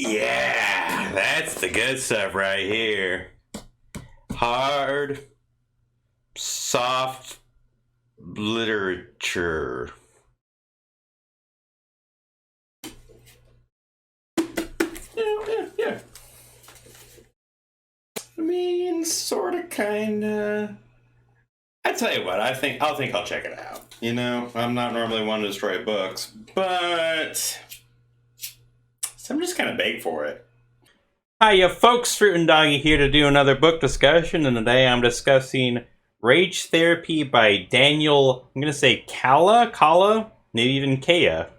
Yeah, that's the good stuff right here. Hard, soft literature. Yeah. I mean, sort of, kind of. I tell you what, I'll check it out. You know, I'm not normally one to destroy books, but I'm just kind of baked for it. Hiya folks, Fruit and Doggy here to do another book discussion, and today I'm discussing Rage Therapy by Daniel, I'm going to say Kalla, maybe even Kaya.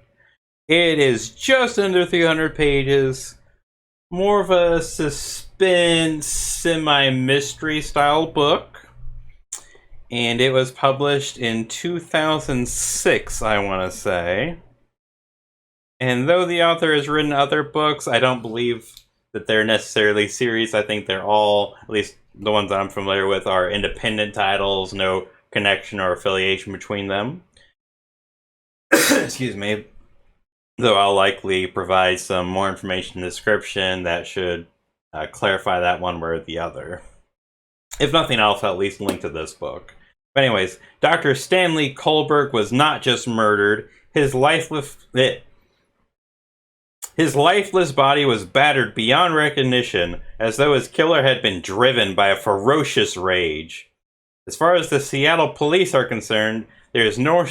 It is just under 300 pages, more of a suspense, semi-mystery style book, and it was published in 2006, I want to say. And though the author has written other books, I don't believe that they're necessarily series. I think they're all, at least the ones that I'm familiar with, are independent titles, no connection or affiliation between them. Excuse me. Though I'll likely provide some more information in the description that should clarify that one way or the other. If nothing else, I'll at least link to this book. But anyways, Dr. Stanley Kohlberg was not just murdered. His lifeless body was battered beyond recognition, as though his killer had been driven by a ferocious rage. As far as the Seattle police are concerned, there is no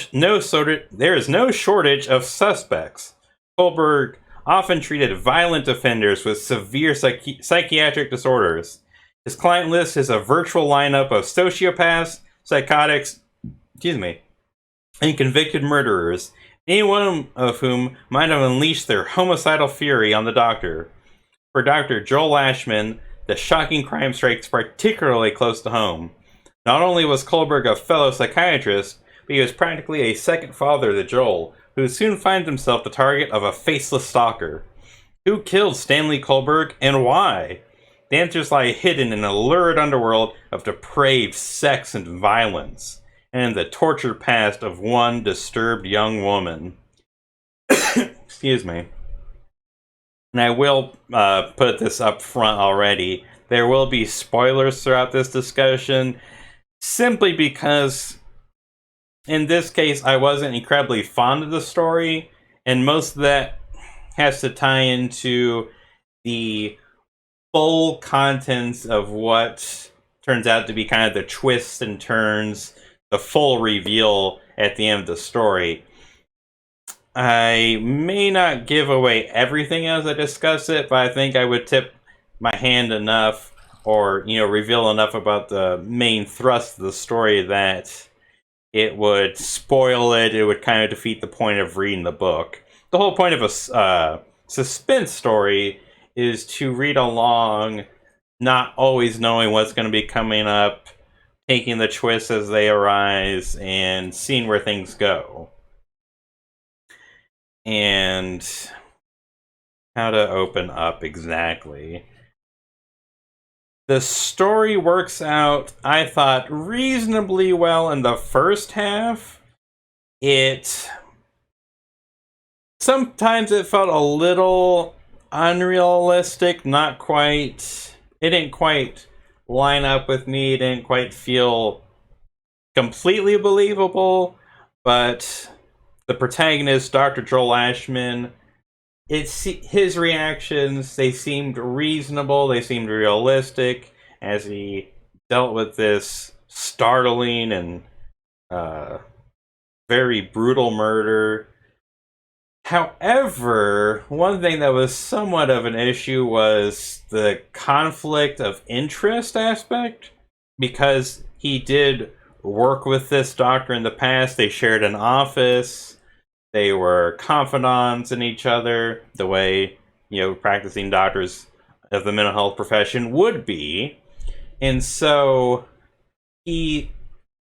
shortage of suspects. Kohlberg often treated violent offenders with severe psychiatric disorders. His client list is a virtual lineup of sociopaths, psychotics, and convicted murderers, any one of whom might have unleashed their homicidal fury on the doctor. For Dr. Joel Ashman, the shocking crime strikes particularly close to home. Not only was Kohlberg a fellow psychiatrist, but he was practically a second father to Joel, who soon finds himself the target of a faceless stalker. Who killed Stanley Kohlberg, and why? The answers lie hidden in a lurid underworld of depraved sex and violence, and in the tortured past of one disturbed young woman. Excuse me. And I will put this up front already. There will be spoilers throughout this discussion, simply because in this case I wasn't incredibly fond of the story, and most of that has to tie into the full contents of what turns out to be kind of the twists and turns, the full reveal at the end of the story. I may not give away everything as I discuss it, but I think I would tip my hand enough, or reveal enough about the main thrust of the story that it would spoil it. It would kind of defeat the point of reading the book. The whole point of a suspense story is to read along, not always knowing what's going to be coming up, taking the twists as they arise, and seeing where things go. And how to open up exactly. The story works out, I thought, reasonably well in the first half. Sometimes it felt a little unrealistic, not quite. It didn't quite line up with me, it didn't quite feel completely believable, but the protagonist, Dr. Joel Ashman, his reactions, they seemed reasonable, they seemed realistic as he dealt with this startling and very brutal murder. However, one thing that was somewhat of an issue was the conflict of interest aspect, because he did work with this doctor in the past. They shared an office. They were confidants in each other, the way, practicing doctors of the mental health profession would be. And so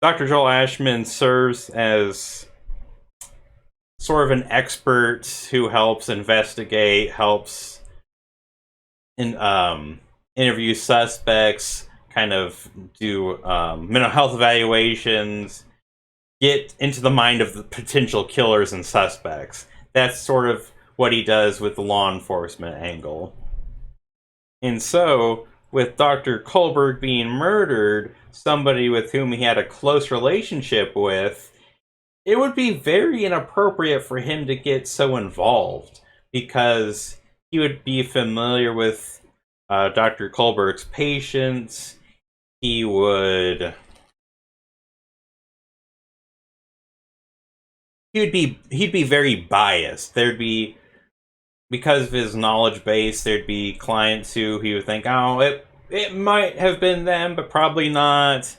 Dr. Joel Ashman serves as sort of an expert who helps investigate, helps interview suspects, kind of do mental health evaluations, get into the mind of the potential killers and suspects. That's sort of what he does with the law enforcement angle. And so, with Dr. Kohlberg being murdered, somebody with whom he had a close relationship with, it would be very inappropriate for him to get so involved, because he would be familiar with Dr. Kohlberg's patients. He'd be very biased. There'd be, because of his knowledge base, there'd be clients who he would think, oh, it might have been them, but probably not.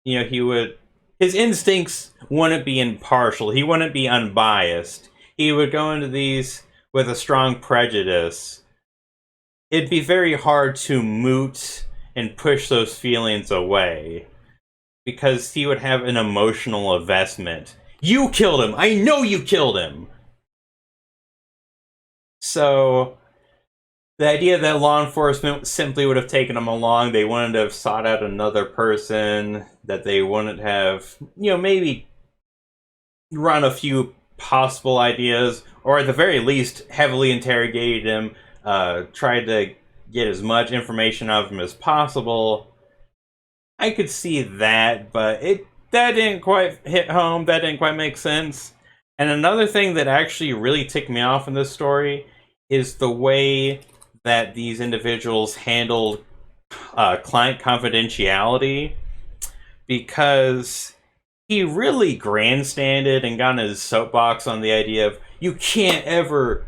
His instincts wouldn't be impartial. He wouldn't be unbiased. He would go into these with a strong prejudice. It'd be very hard to moot and push those feelings away, because he would have an emotional investment. You killed him! I know you killed him! So, the idea that law enforcement simply would have taken him along, they wouldn't have sought out another person, that they wouldn't have, maybe run a few possible ideas, or at the very least, heavily interrogated him, tried to get as much information out of him as possible. I could see that, but that didn't quite hit home, that didn't quite make sense. And another thing that actually really ticked me off in this story is the way that these individuals handled client confidentiality, because he really grandstanded and got on his soapbox on the idea of, you can't ever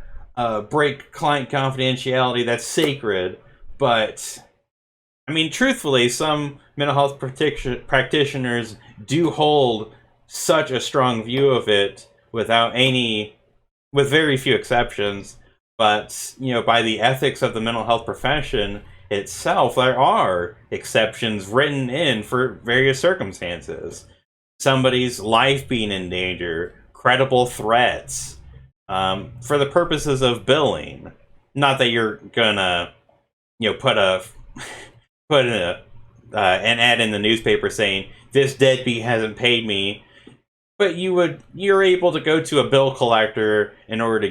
break client confidentiality, that's sacred. But, I mean, truthfully, some mental health practitioners do hold such a strong view of it with very few exceptions. But, by the ethics of the mental health profession itself, there are exceptions written in for various circumstances. Somebody's life being in danger, credible threats, for the purposes of billing. Not that you're gonna, put an ad in the newspaper saying, this deadbeat hasn't paid me, but you're able to go to a bill collector in order to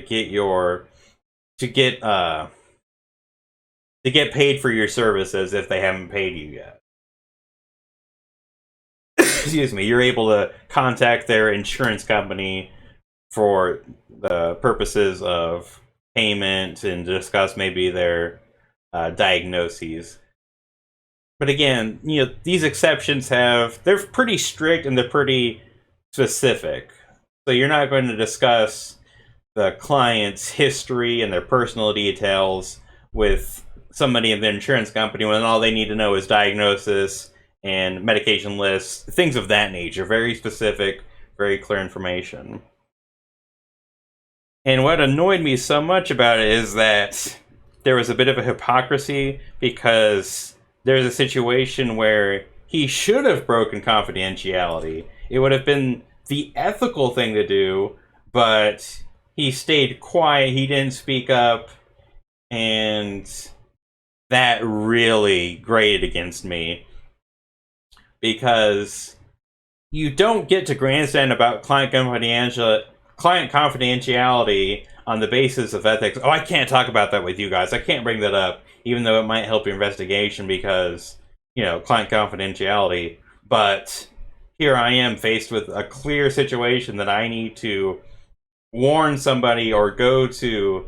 get paid for your services if they haven't paid you yet. Excuse me. You're able to contact their insurance company for the purposes of payment and discuss maybe their diagnoses. But again, these exceptions they're pretty strict and they're pretty specific. So you're not going to discuss the client's history and their personal details with somebody in the insurance company when all they need to know is diagnosis and medication lists, things of that nature. Very specific, very clear information. And what annoyed me so much about it is that there was a bit of a hypocrisy, because there's a situation where he should have broken confidentiality. It would have been the ethical thing to do, but he stayed quiet, he didn't speak up, and that really grated against me. Because you don't get to grandstand about client confidentiality on the basis of ethics. Oh, I can't talk about that with you guys. I can't bring that up, even though it might help your investigation because, client confidentiality. But here I am faced with a clear situation that I need to warn somebody or go to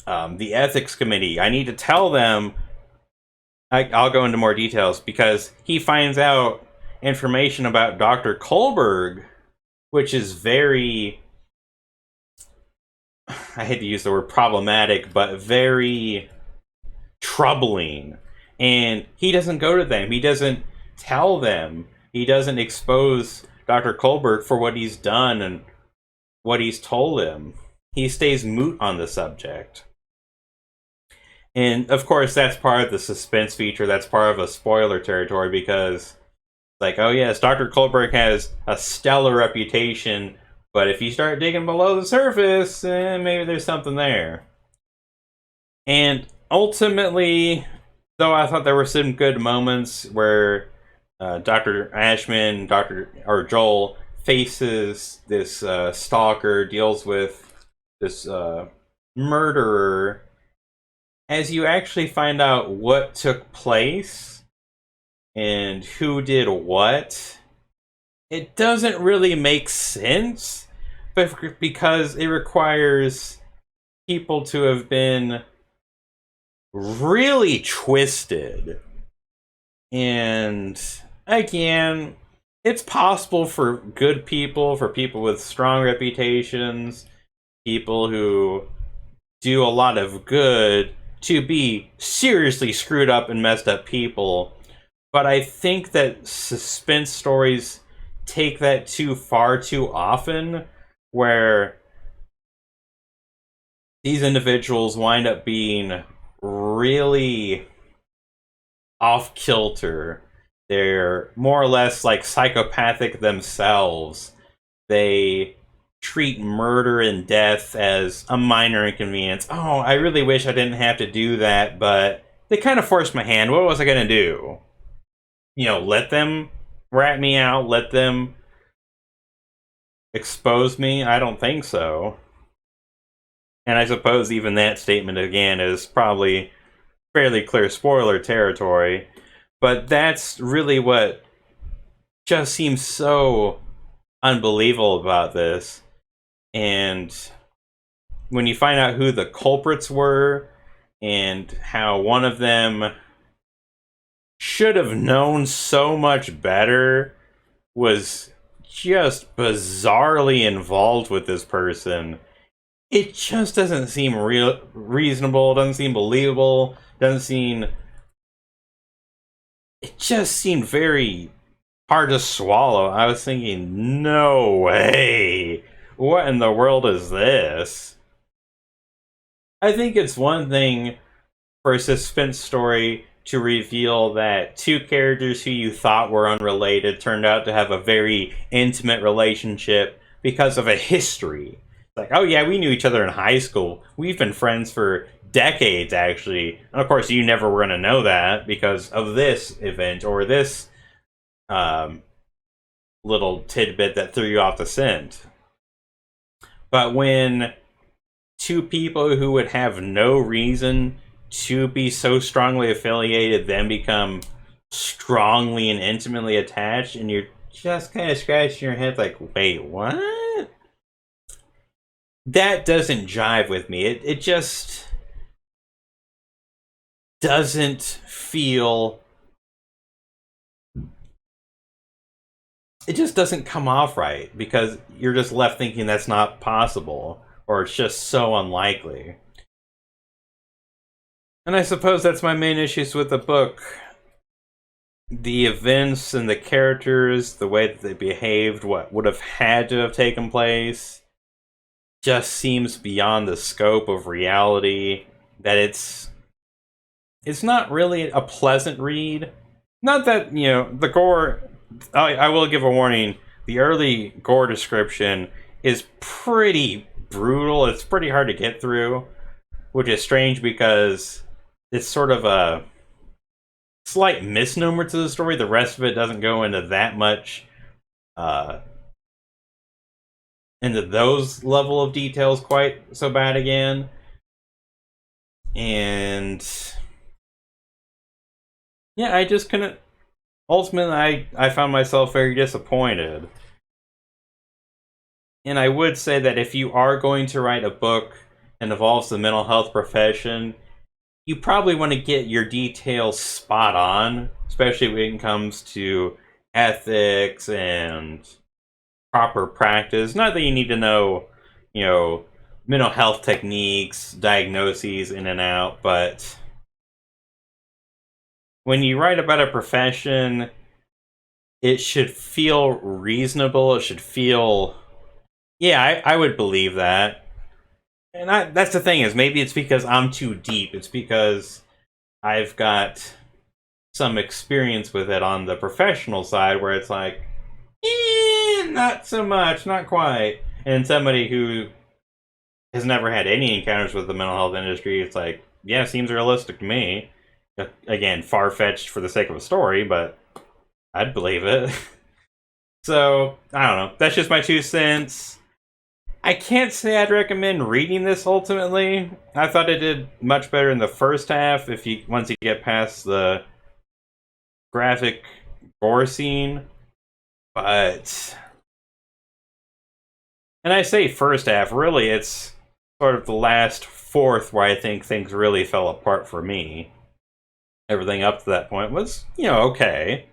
the ethics committee. I need to tell them. I'll go into more details, because he finds out information about Dr. Kohlberg, which is very, I hate to use the word problematic, but very troubling. And he doesn't go to them. He doesn't tell them. He doesn't expose Dr. Kohlberg for what he's done and what he's told him. He stays mute on the subject. And, of course, that's part of the suspense feature. That's part of a spoiler territory, because it's like, oh, yes, Dr. Kohlberg has a stellar reputation, but if you start digging below the surface, maybe there's something there. And ultimately, though I thought there were some good moments where Dr. Ashman, Joel faces this stalker, deals with this murderer, as you actually find out what took place and who did what, it doesn't really make sense, but because it requires people to have been really twisted. And again, it's possible for good people, for people with strong reputations, people who do a lot of good, to be seriously screwed up and messed up people. But I think that suspense stories take that too far too often, where these individuals wind up being really off kilter. They're more or less like psychopathic themselves. They treat murder and death as a minor inconvenience. Oh, I really wish I didn't have to do that, but they kind of forced my hand. What was I going to do? You know, let them rat me out? Let them expose me? I don't think so. And I suppose even that statement, again, is probably fairly clear spoiler territory. But that's really what just seems so unbelievable about this. And when you find out who the culprits were and how one of them should have known so much better, was just bizarrely involved with this person, it just doesn't seem reasonable, doesn't seem believable, doesn't seem... It just seemed very hard to swallow. I was thinking, no way! What in the world is this? I think it's one thing for a suspense story to reveal that two characters who you thought were unrelated turned out to have a very intimate relationship because of a history. Like, oh yeah, we knew each other in high school. We've been friends for decades, actually. And of course, you never were going to know that because of this event or this little tidbit that threw you off the scent. But when two people who would have no reason to be so strongly affiliated then become strongly and intimately attached, and you're just kind of scratching your head like, wait, what? That doesn't jive with me. It just doesn't feel... It just doesn't come off right, because you're just left thinking that's not possible, or it's just so unlikely. And I suppose that's my main issues with the book. The events and the characters, the way that they behaved, what would have had to have taken place, just seems beyond the scope of reality. That it's not really a pleasant read. Not that, you know, the gore... I will give a warning. The early gore description is pretty brutal. It's pretty hard to get through, which is strange because it's sort of a slight misnomer to the story. The rest of it doesn't go into that much into those level of details quite so bad again. And yeah, I just couldn't... Ultimately, I found myself very disappointed. And I would say that if you are going to write a book that involves the mental health profession, you probably want to get your details spot on, especially when it comes to ethics and proper practice. Not that you need to know, you know, mental health techniques, diagnoses in and out, but when you write about a profession, it should feel reasonable. It should feel... Yeah, I would believe that. And that's the thing, is maybe it's because I'm too deep. It's because I've got some experience with it on the professional side where it's like, not so much, not quite. And somebody who has never had any encounters with the mental health industry, it's like, yeah, seems realistic to me. Again, far-fetched for the sake of a story, but I'd believe it. So, I don't know. That's just my 2 cents. I can't say I'd recommend reading this ultimately. I thought it did much better in the first half if you once you get past the graphic gore scene. But and I say first half, really it's sort of the last fourth where I think things really fell apart for me. Everything up to that point was, okay.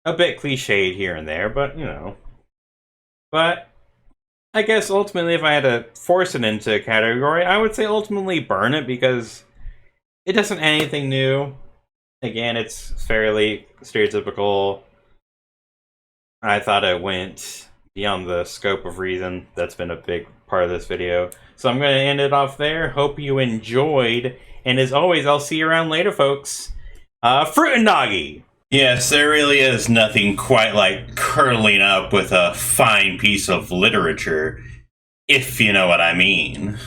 A bit cliched here and there, but But I guess ultimately, if I had to force it into a category, I would say ultimately Burn It, because it doesn't add anything new. Again, it's fairly stereotypical. I thought it went beyond the scope of reason. That's been a big part of this video. So I'm going to end it off there. Hope you enjoyed. And as always, I'll see you around later, folks. Fruit and Doggy! Yes, there really is nothing quite like curling up with a fine piece of literature, if you know what I mean.